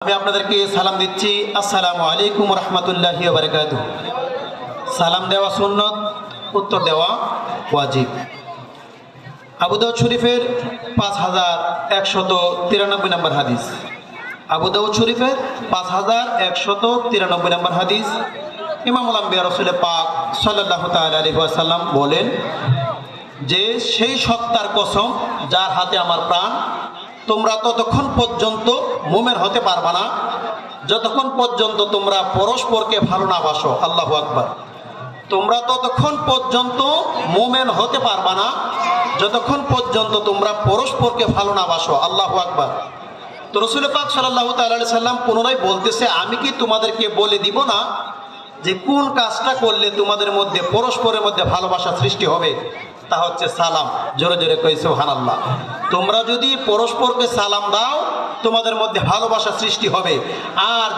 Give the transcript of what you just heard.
আমি আপনাদেরকে সালাম দিচ্ছি। আসসালামু আলাইকুম রহমতুল্লাহি ওয়া বারাকাতুহু। সালাম দেওয়া সুন্নত, উত্তর দেওয়া ওয়াজিব। আবু দাউদ শরীফের 5193 নম্বর হাদিস। আবু দাউদ শরীফের 5193 নম্বর হাদিস। ইমামুল আম্বিয়া রাসূল পাক সাল্লাল্লাহু তাআলা আলাইহি ওয়াসাল্লাম বলেন যে সেই সত্তার কসম যার হাতে আমার প্রাণ, তোমরা ততক্ষণ পর্যন্ত মুমিন হতে পারবা না যতক্ষণ পর্যন্ত তোমরা পরস্পরকে ভালো না বাসো। আল্লাহু আকবার। তোমরা ততক্ষণ পর্যন্ত মুমিন হতে পারবা না যতক্ষণ পর্যন্ত তোমরা পরস্পরকে ভালো না বাসো। আল্লাহু আকবার। তো রাসূল পাক সাল্লাল্লাহু তাআলা আলাইহি সাল্লাম পুনরায় বলতেছে, আমি কি তোমাদেরকে বলে দিব না যে কোন কাজটা করলে তোমাদের মধ্যে পরস্পরের মধ্যে ভালোবাসা সৃষ্টি হবে? তা হচ্ছে সালাম। জোরে জোরে কই সুবহানাল্লাহ। তোমরা যদি পরস্পরকে সালাম দাও তোমাদের মধ্যে ভালোবাসা সৃষ্টি হবে। আর